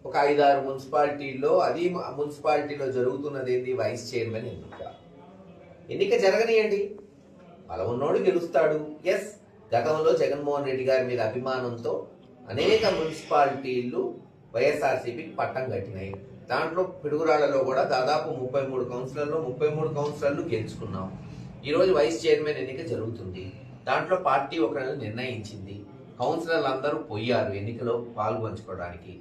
ఒక 5-6 మున్సిపాలిటీల్లో, అది మున్సిపాలిటీలో జరుగుతున్నది ఏంది? వైస్ చైర్మన్ ఎన్నిక జరగనియండి, బలం ఉన్నోడు గెలుస్తాడు. ఎస్, గతంలో జగన్మోహన్ రెడ్డి గారి మీద అభిమానంతో అనేక మున్సిపాలిటీలు వైఎస్ఆర్సీపీకి పట్టం కట్టినాయి. దాంట్లో పిడుగురాళ్లలో కూడా దాదాపు 33 కౌన్సిలర్లు 33 కౌన్సిలర్లు గెలుచుకున్నాం. ఈరోజు వైస్ చైర్మన్ ఎన్నిక జరుగుతుంది. దాంట్లో పార్టీ ఒకరిని నిర్ణయించింది. కౌన్సిలర్లు అందరూ పోయారు ఎన్నికలో పాల్గొంచుకోవడానికి.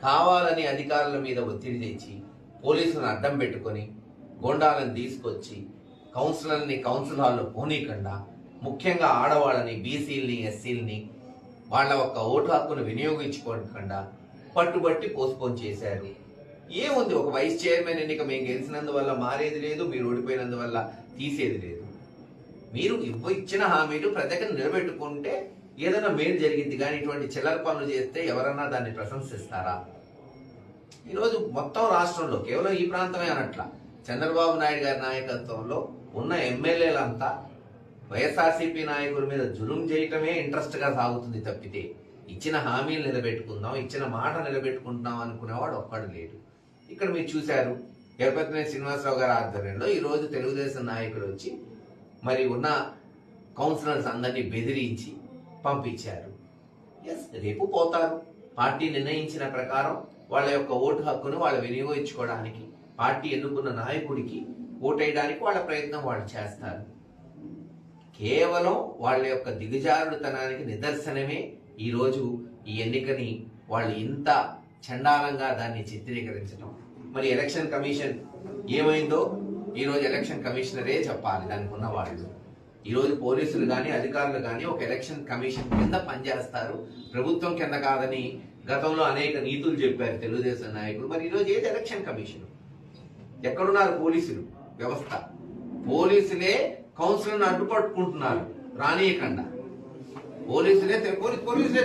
కావాలని అధికారుల మీద ఒత్తిడి తెచ్చి, పోలీసులను అడ్డం పెట్టుకొని, గోండాలను తీసుకొచ్చి కౌన్సిలర్ని కౌన్సిల్ హాల్లో పోనీకుండా, ముఖ్యంగా ఆడవాళ్ళని, బీసీలని, ఎస్సీలని వాళ్ళ ఒక్క ఓటు హక్కును వినియోగించుకోకుండా పట్టుబట్టి పోస్ట్పోన్ చేశారు. ఏముంది, ఒక వైస్ చైర్మన్ ఎన్నిక మేము గెలిచినందువల్ల మారేది లేదు, మీరు ఓడిపోయినందువల్ల తీసేది లేదు. మీరు ఇచ్చిన హామీలు ప్రజలకు నిలబెట్టుకుంటే ఏదైనా మేలు జరిగింది, కానీ ఇటువంటి చిల్లర పనులు చేస్తే ఎవరన్నా దాన్ని ప్రశంసిస్తారా? ఈరోజు మొత్తం రాష్ట్రంలో, కేవలం ఈ ప్రాంతమే అనట్లా, చంద్రబాబు నాయుడు గారి నాయకత్వంలో ఉన్న ఎమ్మెల్యేలంతా వైఎస్ఆర్సీపీ నాయకుల మీద జులుం చేయటమే ఇంట్రెస్ట్గా సాగుతుంది తప్పితే, ఇచ్చిన హామీలు నిలబెట్టుకుందాం, ఇచ్చిన మాట నిలబెట్టుకుంటున్నాం అనుకునేవాడు ఒక్కడు లేడు. ఇక్కడ మీరు చూశారు, ఎరపతినేని శ్రీనివాసరావు గారి ఆధ్వర్యంలో ఈరోజు తెలుగుదేశం నాయకులు వచ్చి మరి ఉన్న కౌన్సిలర్స్ అందరినీ బెదిరించి పంపించారు. ఎస్, రేపు పోతారు. పార్టీ నిర్ణయించిన ప్రకారం వాళ్ళ యొక్క ఓటు హక్కును వాళ్ళు వినియోగించుకోవడానికి, పార్టీ ఎన్నుకున్న నాయకుడికి ఓటేయడానికి వాళ్ళ ప్రయత్నం వాళ్ళు చేస్తారు. కేవలం వాళ్ళ యొక్క దిగజారుడుతనానికి నిదర్శనమే ఈరోజు ఈ ఎన్నికని వాళ్ళు ఇంత చండాలంగా దాన్ని చిత్రీకరించడం. మరి ఎలక్షన్ కమిషన్ ఏమైందో ఈరోజు ఎలక్షన్ కమిషనరే చెప్పాలి దానికి ఉన్న వాళ్ళు. ఈరోజు పోలీసులు కానీ అధికారులు కానీ ఒక ఎలక్షన్ కమిషన్ కింద పనిచేస్తారు, ప్రభుత్వం కింద కాదని గతంలో అనేక నీతులు చెప్పారు తెలుగుదేశం నాయకులు. మరి ఈరోజు ఏది ఎలక్షన్ కమిషన్? ఎక్కడున్నారు పోలీసులు వ్యవస్థ? పోలీసులే కౌన్సిలర్ను అడ్డుపట్టుకుంటున్నారు రానియకుండా. పోలీసులే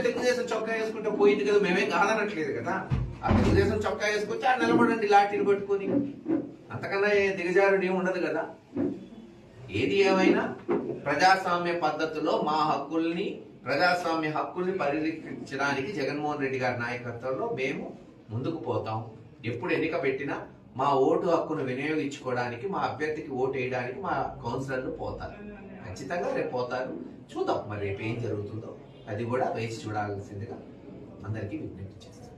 తెలుగుదేశం చొక్కా వేసుకుంటే పోయింది కదా, మేమేం కాదనట్లేదు కదా. ఆ తెలుగుదేశం చొక్కా వేసుకొచ్చి ఆ నిలబడండి లాఠీలు పట్టుకొని, అంతకన్నా దిగజారుడు ఏమి ఉండదు కదా. ఏది ఏమైనా ప్రజాస్వామ్య పద్ధతిలో మా హక్కుల్ని, ప్రజాస్వామ్య హక్కుల్ని పరిరక్షించడానికి జగన్మోహన్ రెడ్డి గారి నాయకత్వంలో మేము ముందుకు పోతాం. ఎప్పుడు ఎన్నిక పెట్టినా మా ఓటు హక్కును వినియోగించుకోవడానికి, మా అభ్యర్థికి ఓటు వేయడానికి మా కౌన్సిలర్లు పోతారు. ఖచ్చితంగా రేపు పోతారు. చూద్దాం మరి రేపు ఏం జరుగుతుందో, అది కూడా వేచి చూడాల్సిందిగా అందరికీ విజ్ఞప్తి చేస్తాం.